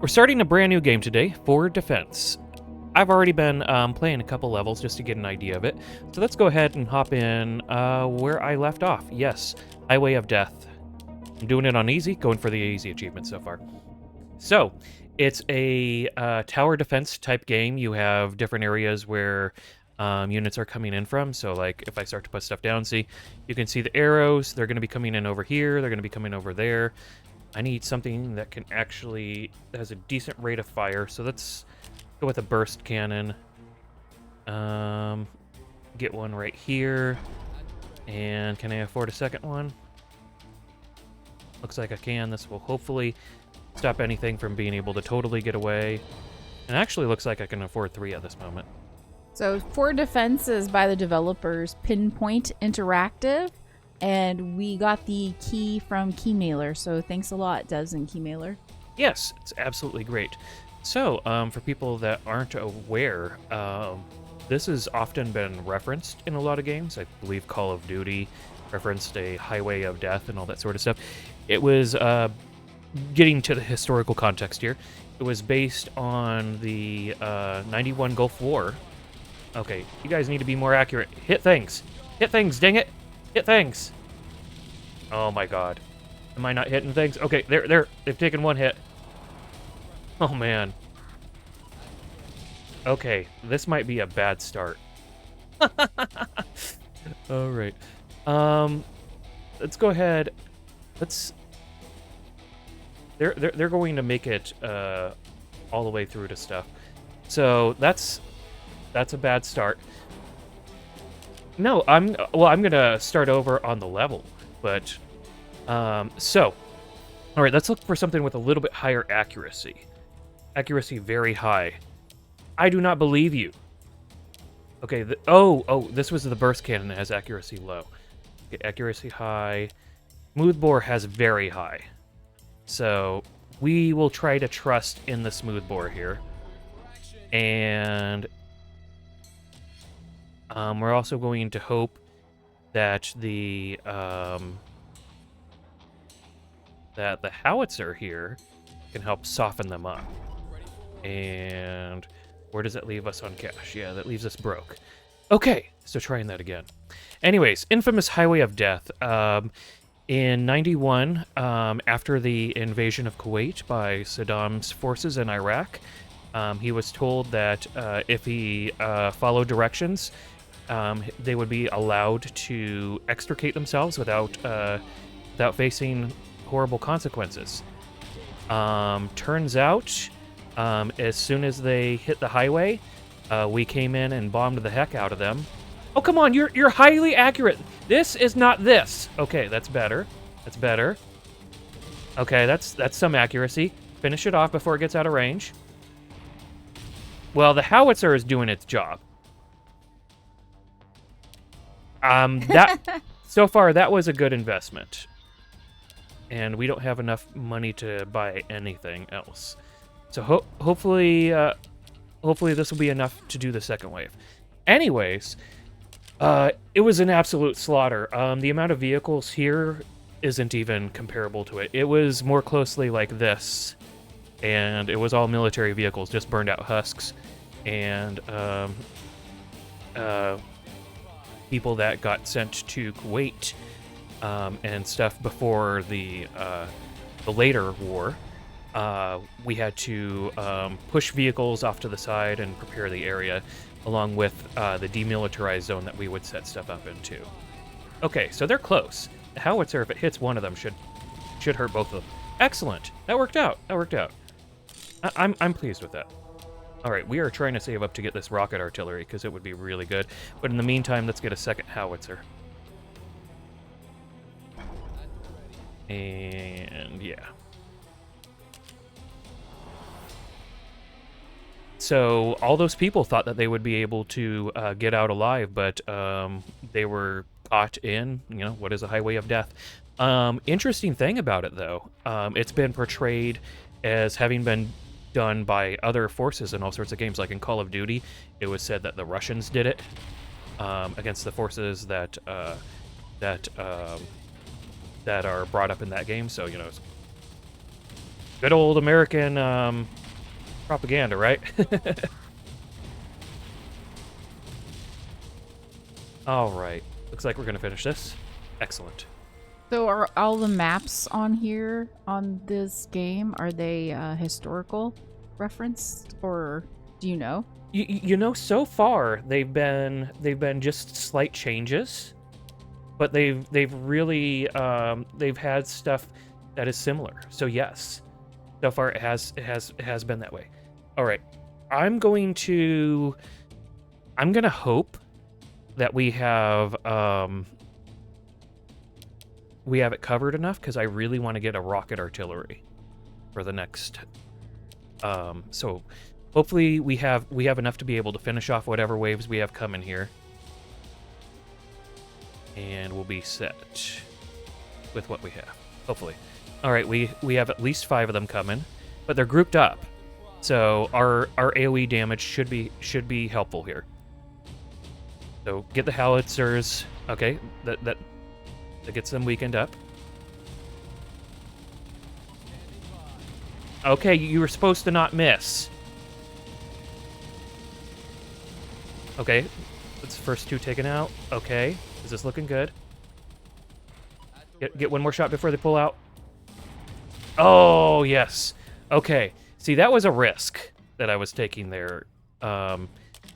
We're starting a brand new game today, for Defense. I've already been playing a couple levels just to get an idea of it. So let's go ahead and hop in where I left off. Yes, Highway of Death. I'm doing it on easy, going for the easy achievement so far. So, it's a tower defense type game. You have different areas where units are coming in from. So, like, if I start to put stuff down, see, you can see the arrows. They're going to be coming in over here. They're going to be coming over there. I need something that can actually, that has a decent rate of fire. So let's go with a burst cannon. Get one right here. And can I afford a second one? Looks like I can. This will hopefully stop anything from being able to totally get away. And actually looks like I can afford 3 at this moment. So For Defense is by the developers Pinpoint Interactive, and we got the key from Keymailer, so thanks a lot, Devs and Keymailer. Yes, it's absolutely great. So, for people that aren't aware, this has often been referenced in a lot of games. I believe Call of Duty referenced a Highway of Death and all that sort of stuff. It was, getting to the historical context here, it was based on the 91 Gulf War. Okay, you guys need to be more accurate. Hit things! Hit things, dang it! Hit things! Oh my god. Am I not hitting things? Okay, they've taken 1 hit. Oh man. Okay, this might be a bad start. Alright. Let's go ahead. Let's... They're going to make it all the way through to stuff. So that's a bad start. No, I'm gonna start over on the level, but so all right, let's look for something with a little bit higher accuracy. Accuracy very high. I do not believe you. Okay, this was the burst cannon that has accuracy low. Okay, accuracy high. Smoothbore has very high. So we will try to trust in the smoothbore here. And we're also going to hope that the howitzer here can help soften them up. And where does that leave us on cash? Yeah, that leaves us broke. Okay, so trying that again. Anyways, infamous Highway of Death. In 91, after the invasion of Kuwait by Saddam's forces in Iraq, he was told that if he followed directions, they would be allowed to extricate themselves without facing horrible consequences. Turns out, as soon as they hit the highway, we came in and bombed the heck out of them. Oh, come on, you're highly accurate. This is not this. Okay, that's better. That's better. Okay, that's some accuracy. Finish it off before it gets out of range. Well, the howitzer is doing its job. So far, that was a good investment. And we don't have enough money to buy anything else. So hopefully this will be enough to do the second wave. Anyways, it was an absolute slaughter. The amount of vehicles here isn't even comparable to it. It was more closely like this. And it was all military vehicles, just burned out husks. And people that got sent to Kuwait and stuff before the later war. We had to push vehicles off to the side and prepare the area, along with the demilitarized zone that we would set stuff up into. Okay, so they're close. The howitzer, if it hits one of them, should hurt both of them. Excellent. That worked out. I'm pleased with that. All right, we are trying to save up to get this rocket artillery because it would be really good. But in the meantime, let's get a second howitzer. And yeah. So all those people thought that they would be able to get out alive, but they were caught in, what is a Highway of Death. Interesting thing about it, though, it's been portrayed as having been done by other forces in all sorts of games. Like in Call of Duty, it was said that the Russians did it against the forces that are brought up in that game. So, Good old American propaganda, right? All right. Looks like we're going to finish this. Excellent. So are all the maps on here on this game, are they historical referenced, or do you know? You know, so far they've been just slight changes, but they've really they've had stuff that is similar. So yes, so far it has been that way. All right, I'm gonna hope that we have it covered enough, because I really want to get a rocket artillery for the next. So hopefully we have enough to be able to finish off whatever waves we have coming here, and we'll be set with what we have. Hopefully. All right, we have at least 5 of them coming, but they're grouped up, so our AOE damage should be helpful here. So get the howitzers. Okay, that gets them weakened up. Okay, you were supposed to not miss. Okay, that's the first 2 taken out. Okay, is this looking good? Get one more shot before they pull out. Oh, yes. Okay, see, that was a risk that I was taking there,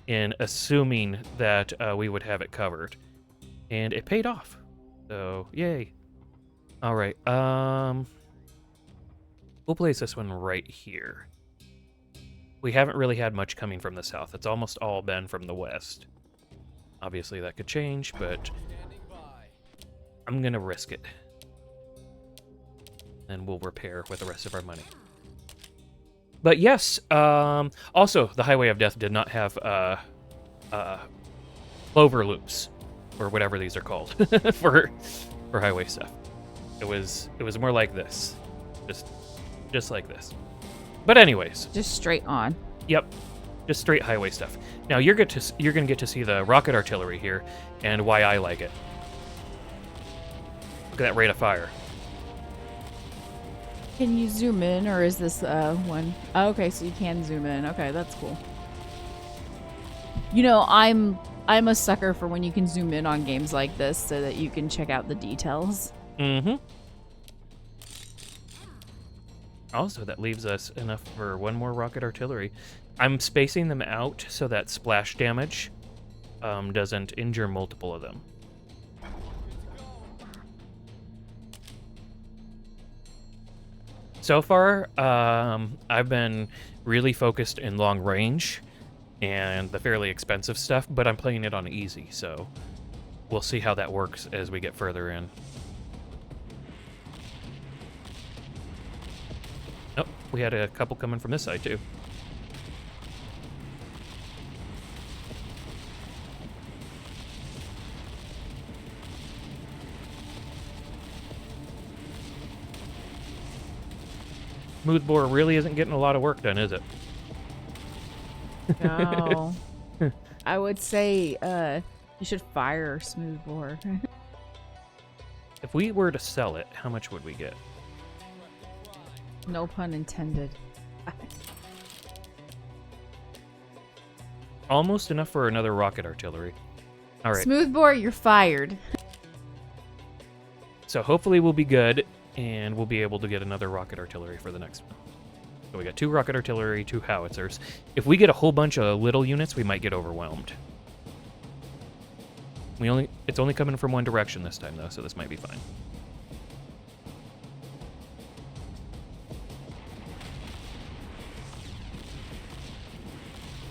in assuming that we would have it covered. And it paid off. So, yay. All right, we'll place this one right here. We haven't really had much coming from the south. It's almost all been from the west. Obviously, that could change, but I'm going to risk it. And we'll repair with the rest of our money. But yes, also, the Highway of Death did not have clover loops, or whatever these are called, for highway stuff. It was more like this. Just like this. But anyways. Just straight on. Yep. Just straight highway stuff. Now you're going to get to see the rocket artillery here, and why I like it. Look at that rate of fire. Can you zoom in, or is this one? Oh, okay, so you can zoom in. Okay, that's cool. You know, I'm a sucker for when you can zoom in on games like this so that you can check out the details. Mm-hmm. Also, that leaves us enough for one more rocket artillery. I'm spacing them out so that splash damage doesn't injure multiple of them. So far, I've been really focused in long range and the fairly expensive stuff, but I'm playing it on easy, so we'll see how that works as we get further in. Oh, we had a couple coming from this side, too. Smoothbore really isn't getting a lot of work done, is it? No. I would say you should fire Smoothbore. If we were to sell it, how much would we get? No pun intended. Almost enough for another rocket artillery. All right. Smoothbore, you're fired. So hopefully we'll be good, and we'll be able to get another rocket artillery for the next one. So we got 2 rocket artillery, 2 howitzers. If we get a whole bunch of little units, we might get overwhelmed. It's only coming from one direction this time, though, so this might be fine.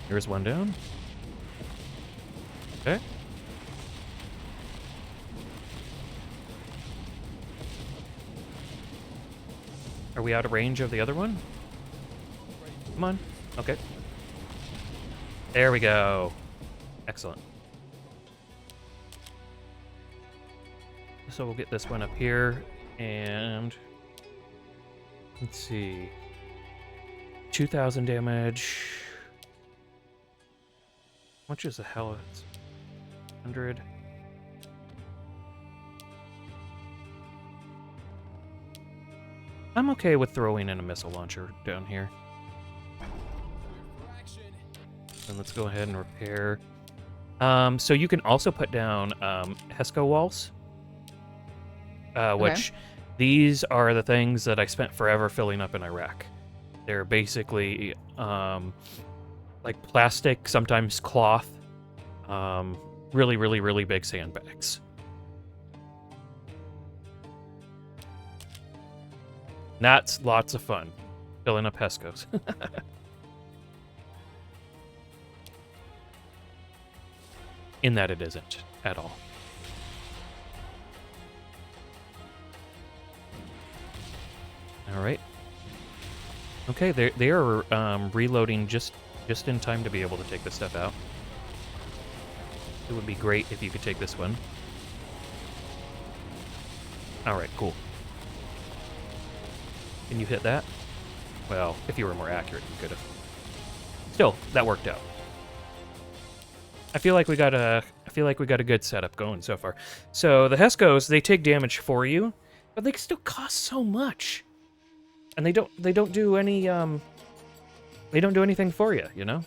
Here's one down. Okay. Are we out of range of the other one? Come on. Okay. There we go. Excellent. So we'll get this one up here, and let's see. 2,000 damage. How much is the hell? It's 100. I'm okay with throwing in a missile launcher down here. And let's go ahead and repair. So you can also put down HESCO walls, which these are the things that I spent forever filling up in Iraq. They're basically like plastic, sometimes cloth, really, really, really big sandbags. That's lots of fun, filling up HESCOs. In that it isn't at all. All right. Okay, they are reloading just in time to be able to take this stuff out. It would be great if you could take this one. All right, cool. Can you hit that? Well, if you were more accurate, you could have. Still, that worked out. I feel like we got a good setup going so far. So the HESCOs, they take damage for you, but they still cost so much. And they don't do any they don't do anything for you, you know?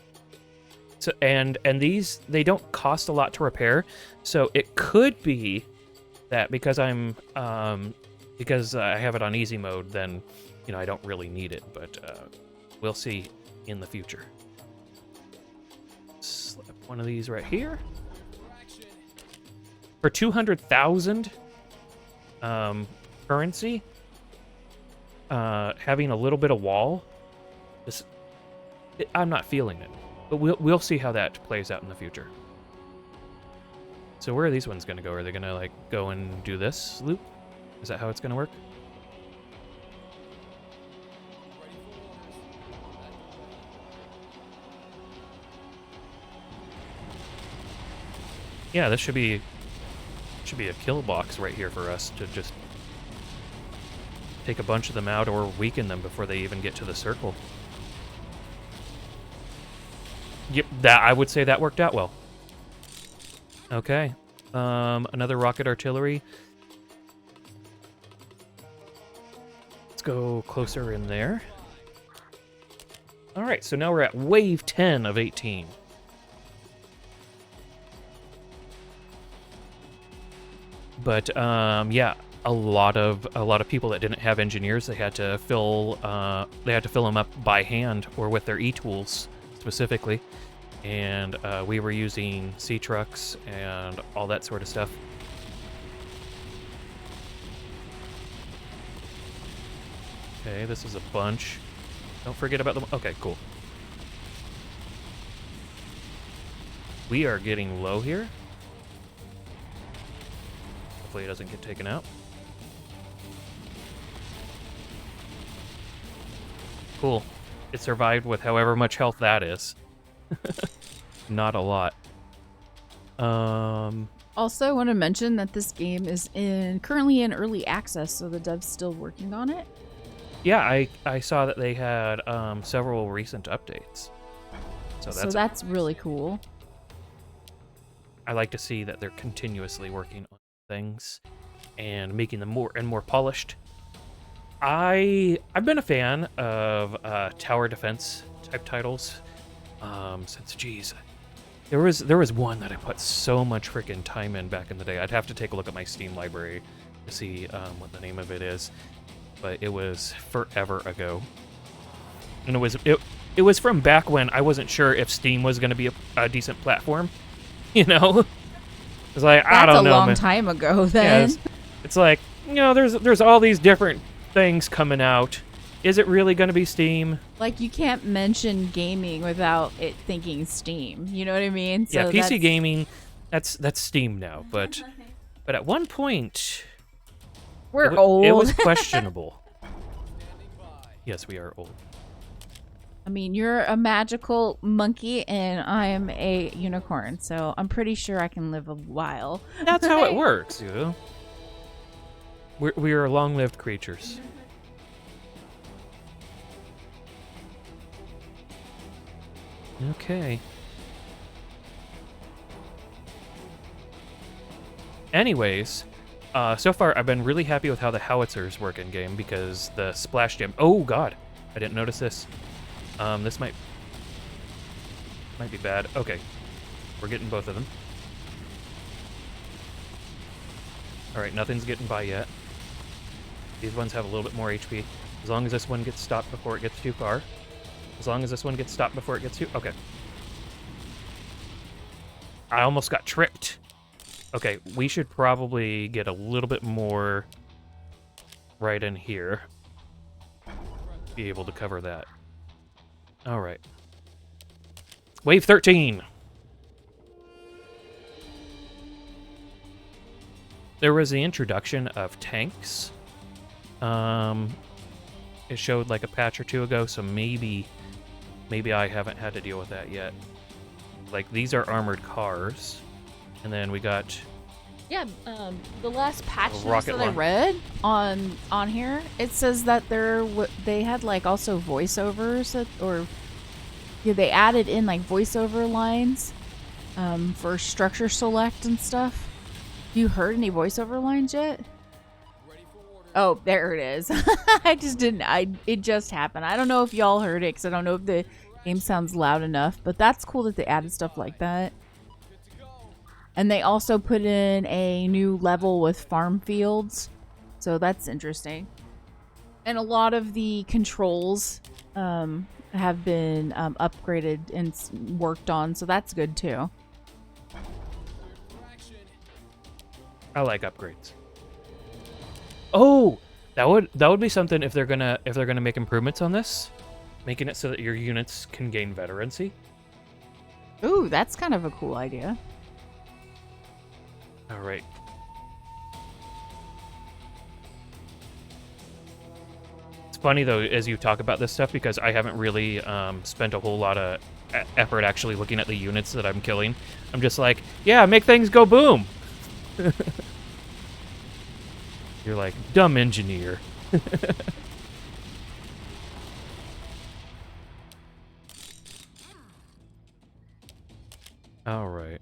So and these, they don't cost a lot to repair. So it could be that because I'm because I have it on easy mode, then you know I don't really need it, but we'll see in the future. Slap one of these right here. For 200,000 currency, having a little bit of wall, I'm not feeling it. But we'll see how that plays out in the future. So where are these ones going to go? Are they going to like go and do this loop? Is that how it's going to work? Yeah, this should be a kill box right here for us to just take a bunch of them out or weaken them before they even get to the circle. Yep, that I would say that worked out well. Okay. Another rocket artillery. Let's go closer in there. All right, so now we're at wave 10 of 18. But yeah, a lot of people that didn't have engineers, they had to fill them up by hand or with their e-tools specifically, and we were using sea trucks and all that sort of stuff. Okay, this is a bunch. Don't forget about them. Okay, cool. We are getting low here. Hopefully it doesn't get taken out. Cool. It survived with however much health that is. Not a lot. Also, I want to mention that this game is currently in early access, so the dev's still working on it. Yeah, I saw that they had several recent updates. So that's really cool. I like to see that they're continuously working on things and making them more and more polished. I've been a fan of tower defense type titles since, geez, there was one that I put so much freaking time in back in the day. I'd have to take a look at my Steam library to see what the name of it is, but it was forever ago, and it was from back when I wasn't sure if Steam was going to be a decent platform, you know. It's like, I don't know. That's a long man. time ago then. Yeah, it's like, you know, there's all these different things coming out. Is it really going to be Steam? Like, you can't mention gaming without it thinking Steam. You know what I mean? So yeah, PC gaming, that's Steam now. But at one point, we're old. It was questionable. Yes, we are old. I mean, you're a magical monkey and I'm a unicorn, so I'm pretty sure I can live a while. That's how it works, you know. We are long-lived creatures. Okay. Anyways, So far, I've been really happy with how the howitzers work in game because the splash jam. Oh God, I didn't notice this. This might be bad. Okay, we're getting both of them. All right, nothing's getting by yet. These ones have a little bit more HP. As long as this one gets stopped before it gets too far. As long as this one gets stopped before it gets too... Okay. I almost got tripped. Okay, we should probably get a little bit more right in here. Be able to cover that. All right. Wave 13. There was the introduction of tanks. It showed like a patch or two ago, so maybe I haven't had to deal with that yet. Like, these are armored cars. And then we got... Yeah, the last patch notes rocket that I read on here, it says that they had like also voiceovers they added in like voiceover lines for structure select and stuff. You heard any voiceover lines yet? Oh, there it is. I just didn't. It just happened. I don't know if y'all heard it because I don't know if the game sounds loud enough. But that's cool that they added stuff like that. And they also put in a new level with farm fields, so that's interesting. And a lot of the controls have been upgraded and worked on, so that's good too. I like upgrades. Oh, that would be something if they're gonna make improvements on this, making it so that your units can gain veterancy. Ooh, that's kind of a cool idea. All right. It's funny though as you talk about this stuff because I haven't really spent a whole lot of effort actually looking at the units that I'm killing. I'm just like, yeah, make things go boom. You're like, dumb engineer. All right.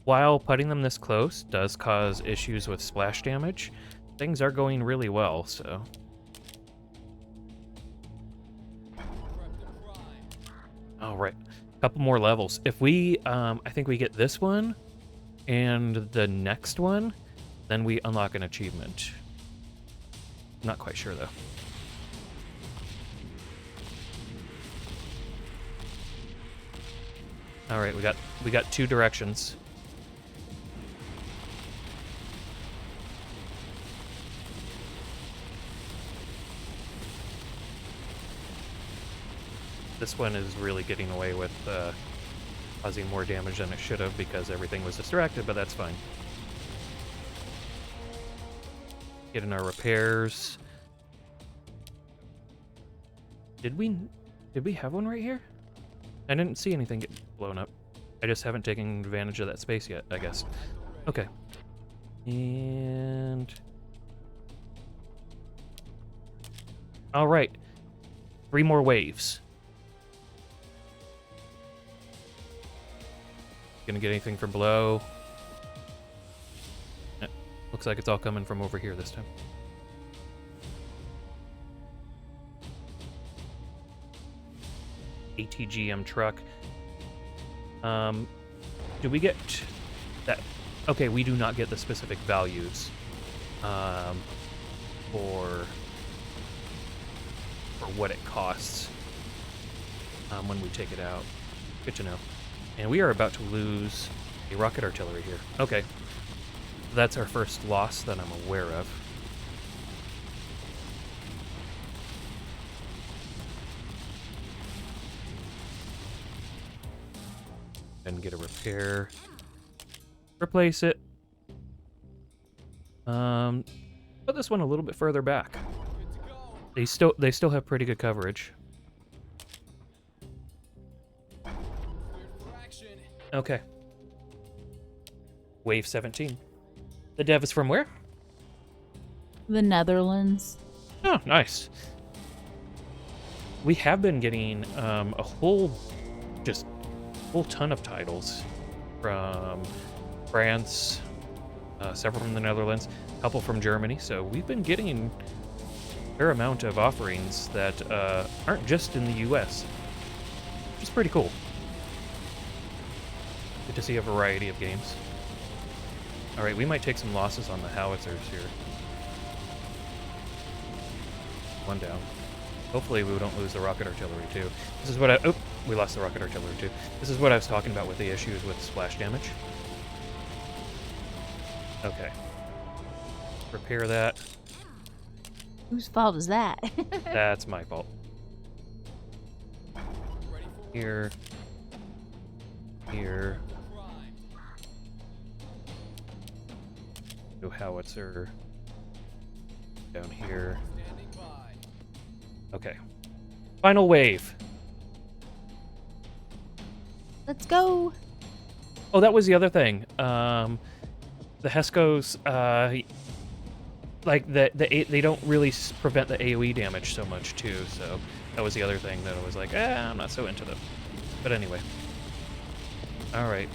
While putting them this close does cause issues with splash damage, things are going really well, so... Alright, a couple more levels. If we, I think we get this one and the next one, then we unlock an achievement. Not quite sure, though. Alright, we got two directions. This one is really getting away with causing more damage than it should have because everything was distracted, but that's fine. Getting our repairs. Did we have one right here? I didn't see anything get blown up. I just haven't taken advantage of that space yet, I guess. Okay. And... all right. 3 more waves. Gonna get anything from below? Looks like it's all coming from over here this time. ATGM truck. Do we get that? Okay, we do not get the specific values for what it costs when we take it out. Good to know. And we are about to lose a rocket artillery here. Okay. That's our first loss that I'm aware of. And get a repair. Replace it. Put this one a little bit further back. They still have pretty good coverage. Okay. Wave 17. The dev is from where? The Netherlands. Oh, nice. We have been getting a whole ton of titles from France, several from the Netherlands, a couple from Germany. So we've been getting a fair amount of offerings that aren't just in the US, which is pretty cool. Good to see a variety of games. All right, we might take some losses on the howitzers here. One down. Hopefully we don't lose the rocket artillery too. This is what I... Oh, we lost the rocket artillery too. This is what I was talking about with the issues with splash damage. Okay. Repair that. Whose fault is that? That's my fault. Here. Here. Go howitzer. Down here. Okay. Final wave. Let's go. Oh, that was the other thing. The Heskos, like they don't really prevent the AoE damage so much too. So that was the other thing that I was like, I'm not so into them. But anyway. All right.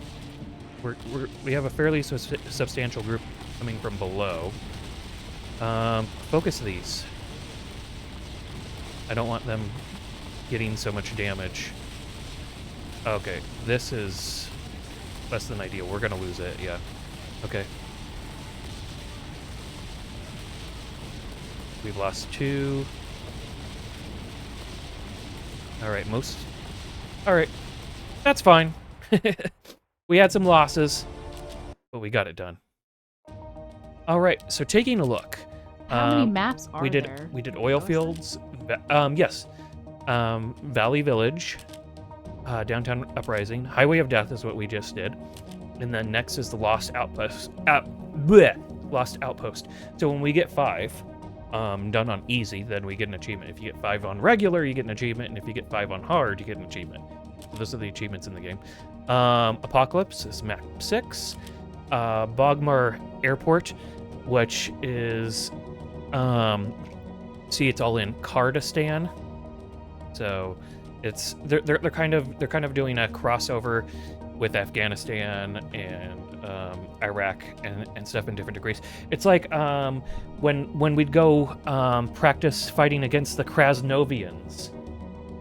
We have a fairly substantial group coming from below. Focus these. I don't want them getting so much damage. Okay, this is less than ideal. We're gonna lose it, yeah. Okay. We've lost 2. Alright, Alright, that's fine. We had some losses, but we got it done. Alright, so taking a look. How many maps are there? We did oil fields. Yes. Valley Village. Downtown Uprising. Highway of Death is what we just did. And then next is the Lost Outpost. Lost Outpost. So when we get 5 done on easy, then we get an achievement. If you get 5 on regular, you get an achievement. And if you get 5 on hard, you get an achievement. So those are the achievements in the game. Apocalypse is map 6. Bogmar Airport, which is... see, it's all in Kurdistan, so it's they're kind of doing a crossover with Afghanistan and Iraq and stuff in different degrees. It's like when we'd go practice fighting against the Krasnovians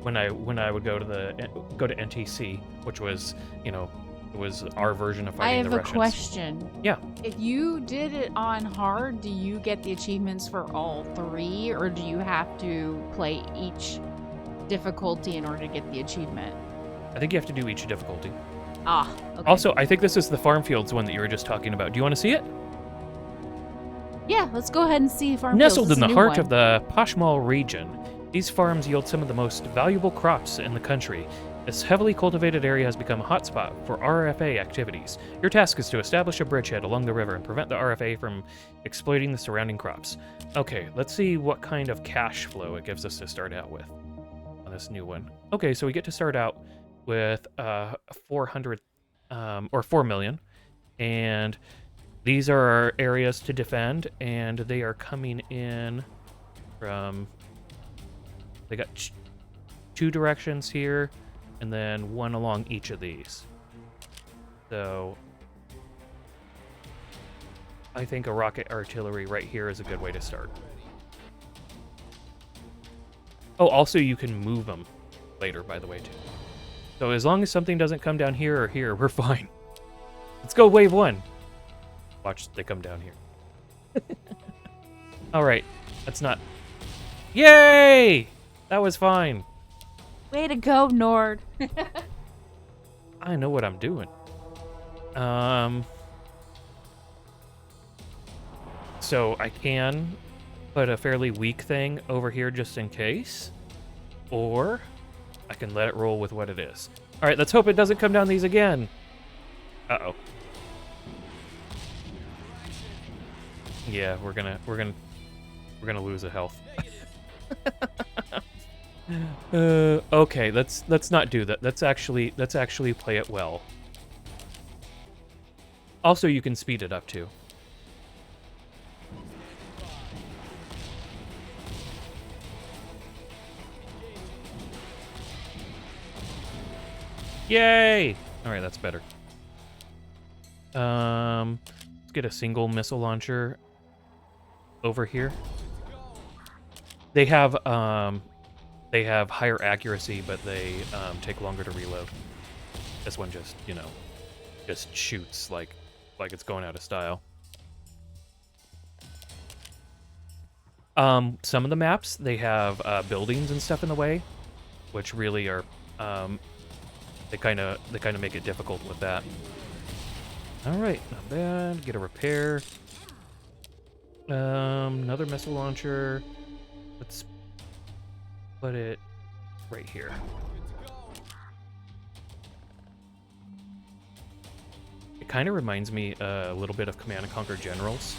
when I would go to NTC, which was, you know, it was our version of fighting the Russians. I have a question. Yeah. If you did it on hard, do you get the achievements for all 3, or do you have to play each difficulty in order to get the achievement? I think you have to do each difficulty. Ah, okay. Also, I think this is the Farm Fields one that you were just talking about. Do you want to see it? Yeah, let's go ahead and see Farm Nestled Fields. in the heart of the Pashmal region, these farms yield some of the most valuable crops in the country. This heavily cultivated area has become a hotspot for RFA activities. Your task is to establish a bridgehead along the river and prevent the RFA from exploiting the surrounding crops. Okay, let's see what kind of cash flow it gives us to start out with on this new one. Okay, so we get to start out with 400 or 4 million, and these are our areas to defend, and they are coming in from... They got 2 directions here, and then 1 along each of these. So I think a rocket artillery right here is a good way to start. Oh, also you can move them later, by the way, too. So as long as something doesn't come down here or here, we're fine. Let's go wave 1. Watch, they come down here. All right, that's not... Yay! That was fine. Way to go, Nord. I know what I'm doing. So I can put a fairly weak thing over here just in case, or I can let it roll with what it is. All right, let's hope it doesn't come down these again. Uh-oh. Yeah, we're gonna lose a health. Okay, let's not do that. Let's actually play it well. Also, you can speed it up too. Yay! All right, that's better. Let's get a single missile launcher over here. They have higher accuracy, but they take longer to reload. This one just, you know, just shoots like it's going out of style. Some of the maps, they have buildings and stuff in the way, which really are they kind of make it difficult with that. All right, not bad. Get a repair. Another missile launcher. Let's put it right here. It kind of reminds me a little bit of Command & Conquer Generals.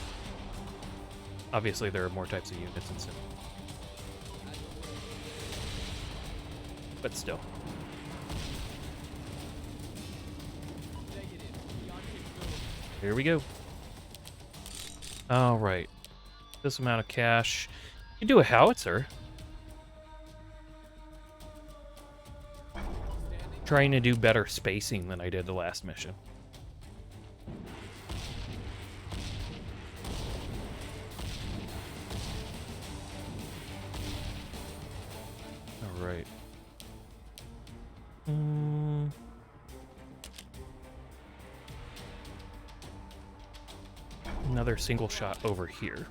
Obviously, there are more types of units and stuff. But still. Here we go. All right. This amount of cash. You do a howitzer. Trying to do better spacing than I did the last mission. All right. Another single shot over here.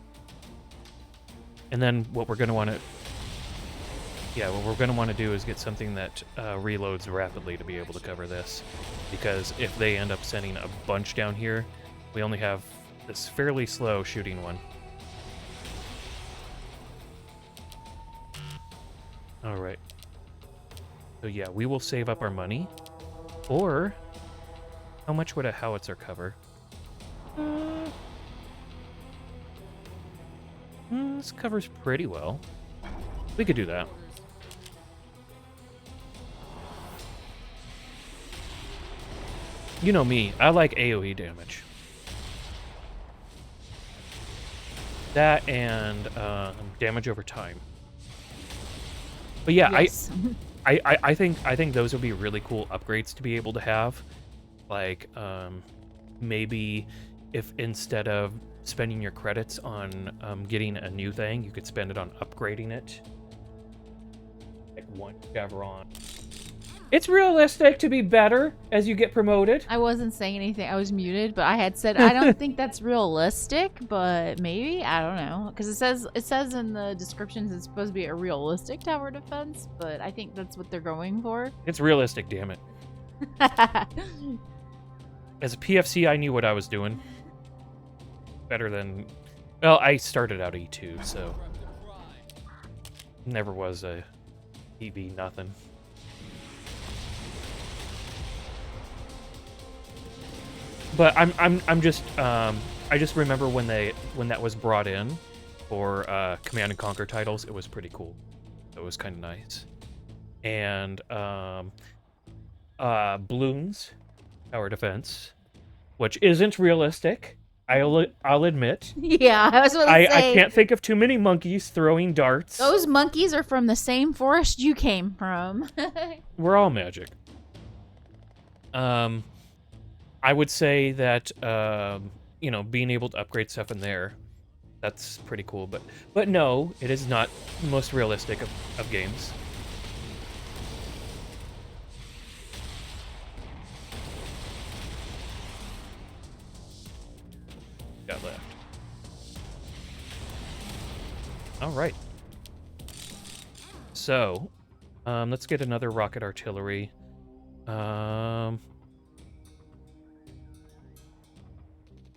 And then what we're going to want to... Yeah, what we're going to want to do is get something that reloads rapidly to be able to cover this. Because if they end up sending a bunch down here, we only have this fairly slow shooting one. Alright. So yeah, we will save up our money. Or, how much would a howitzer cover? This covers pretty well. We could do that. You know me, I like AoE damage. That and damage over time. But yeah, yes. I think those would be really cool upgrades to be able to have. Like maybe if instead of spending your credits on getting a new thing, you could spend it on upgrading it. Like one Chevron. It's realistic to be better as you get promoted. I wasn't saying anything. I was muted, but I had said I don't think that's realistic, but maybe, I don't know, because it says in the descriptions it's supposed to be a realistic tower defense, but I think that's what they're going for. It's realistic, damn it. As a PFC, I knew what I was doing. Better than... Well, I started out E2, so... Never was a EV nothing. But I'm just I just remember when that was brought in for Command and Conquer titles, it was pretty cool. It was kind of nice. And balloons, tower defense, which isn't realistic. I'll admit. Yeah, I was about to say. I can't think of too many monkeys throwing darts. Those monkeys are from the same forest you came from. We're all magic. I would say that you know, being able to upgrade stuff in there, that's pretty cool. But no, it is not the most realistic of games. Got left. All right. So, let's get another rocket artillery. From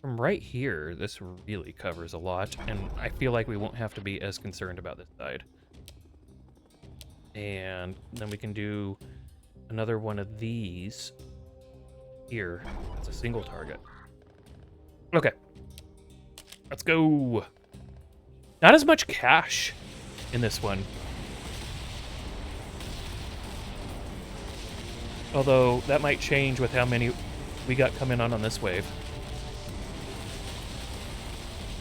right here, this really covers a lot, and I feel like we won't have to be as concerned about this side. And then we can do another one of these here. It's a single target. Okay. Let's go. Not as much cash in this one. Although, that might change with how many we got coming on this wave.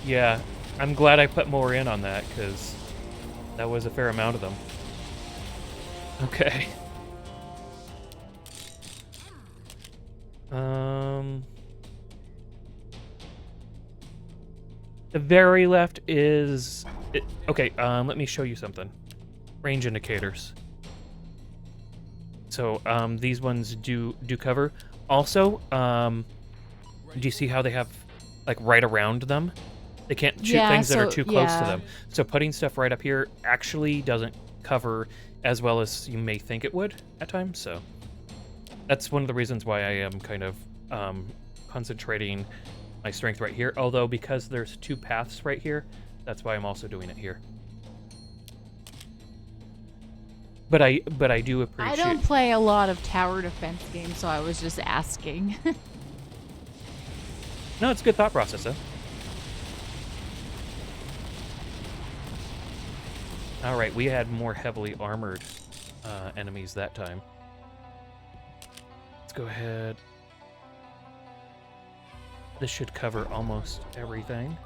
Yeah, I'm glad I put more in on that, because that was a fair amount of them. Okay. The very left is... okay, let me show you something. Range indicators. So, these ones do cover. Also, do you see how they have, like, right around them? They can't shoot things that are too close to them. So putting stuff right up here actually doesn't cover as well as you may think it would at times. So that's one of the reasons why I am kind of concentrating my strength right here. Although because there's two paths right here, that's why I'm also doing it here. But I do appreciate... I don't play a lot of tower defense games, so I was just asking. No, it's a good thought process, though. All right, we had more heavily armored enemies that time. Let's go ahead. This should cover almost everything.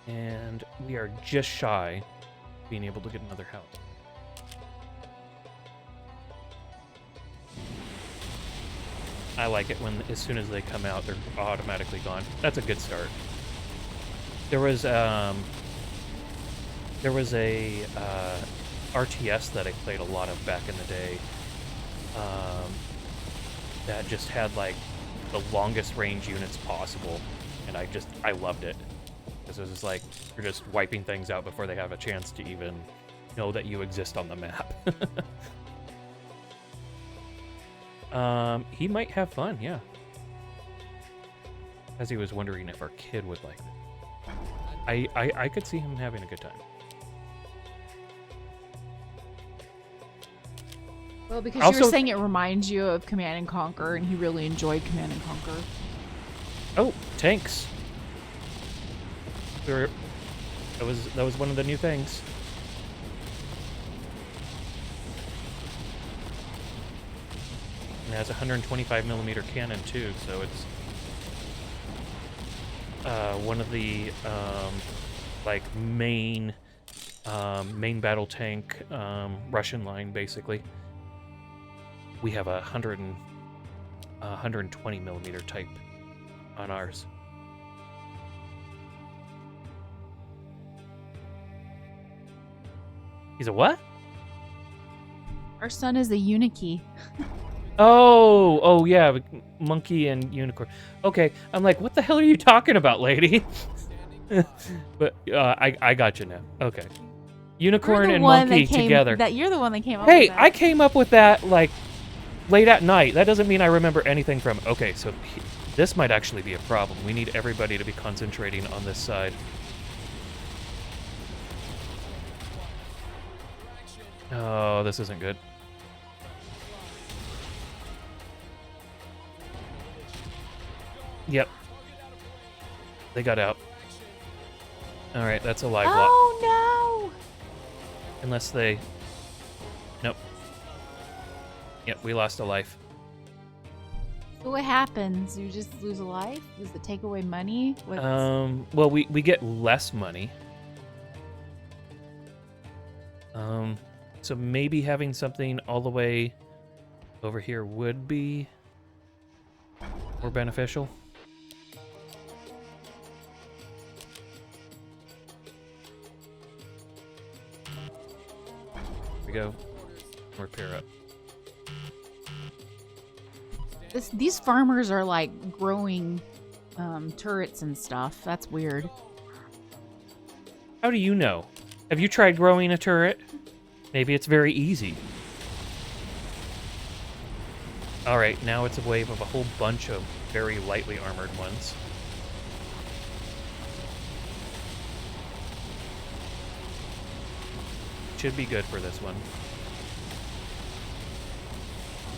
And we are just shy of being able to get another house. I like it when, as soon as they come out, they're automatically gone. That's a good start. There was a RTS that I played a lot of back in the day that just had like the longest range units possible, and I loved it because it was like you're just wiping things out before they have a chance to even know that you exist on the map. He might have fun, yeah. As he was wondering if our kid would like it. I could see him having a good time. Well, because also, you were saying it reminds you of Command and Conquer, and he really enjoyed Command and Conquer. Oh, tanks. That was one of the new things. And it has a 125mm cannon too, so it's one of the like main battle tank Russian line, basically. We have a 120mm type on ours. He's a what? Our son is a Unikey. Oh yeah, monkey and unicorn. Okay, I'm like, what the hell are you talking about, lady? But I got you now. Okay, unicorn and monkey together. You're the one that came up. Hey, with that. I came up with that like late at night. That doesn't mean I remember anything from. Okay, so this might actually be a problem. We need everybody to be concentrating on this side. Oh, this isn't good. Yep. They got out. Alright, that's a live lock. Oh, no! Unless they... Nope. Yep, we lost a life. So what happens? You just lose a life? Does it take away money? Well, we get less money. So maybe having something all the way over here would be more beneficial. Here we go. Repair up. These farmers are like growing turrets and stuff. That's weird. How do you know? Have you tried growing a turret? Maybe it's very easy. Alright, now it's a wave of a whole bunch of very lightly armored ones. Should be good for this one.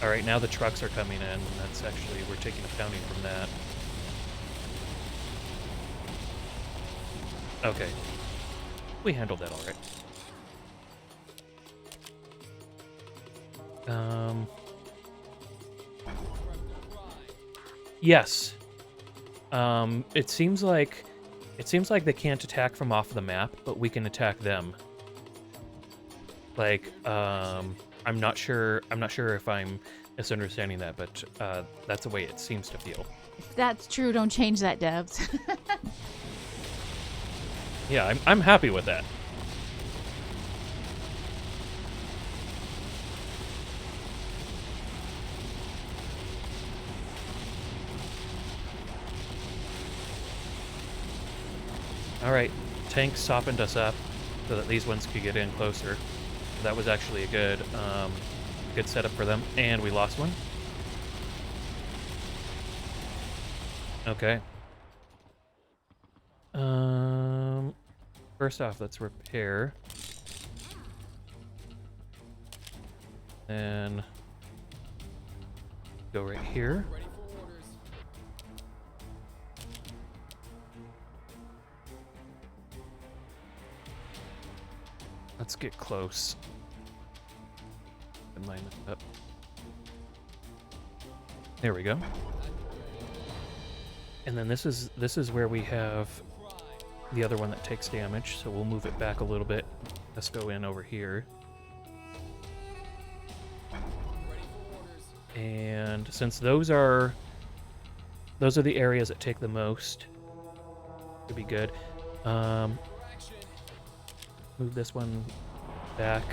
Alright, now the trucks are coming in. That's actually, we're taking a pounding from that. Okay. We handled that alright. Yes. It seems like they can't attack from off the map, but we can attack them. Like, I'm not sure if I'm misunderstanding that, but that's the way it seems to feel. If that's true, don't change that, devs. Yeah, I'm happy with that. All right, tank softened us up so that these ones could get in closer. That was actually a good setup for them, and we lost one. Okay. First off, let's repair. Then go right here. Let's get close and line this up. There we go. And then this is where we have the other one that takes damage, so we'll move it back a little bit. Let's go in over here. And since those are the areas that take the most, could be good. Move this one back.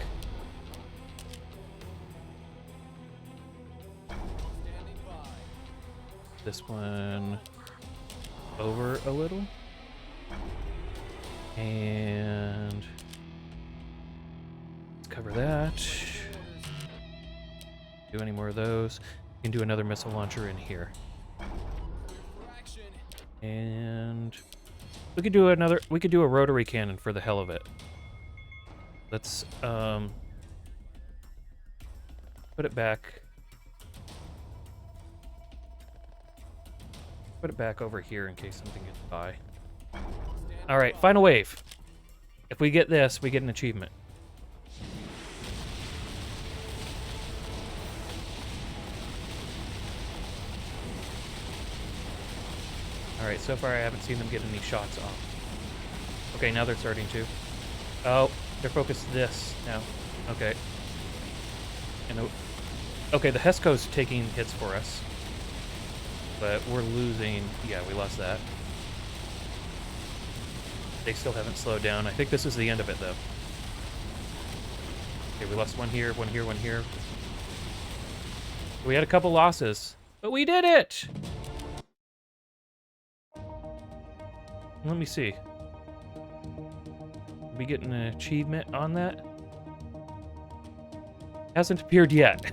This one over a little. And let's cover that. Do any more of those. We can do another missile launcher in here. And we could do a rotary cannon for the hell of it. Let's put it back. Put it back over here in case something gets by. All right, final wave. If we get this, we get an achievement. All right, so far I haven't seen them get any shots off. Okay, now they're starting to. Oh, they're focused this now. Okay. And okay, the Hesco's taking hits for us. But we're losing. Yeah, we lost that. They still haven't slowed down. I think this is the end of it, though. Okay, we lost one here, one here, one here. We had a couple losses, but we did it! Let me see. Did we get an achievement on that? Hasn't appeared yet.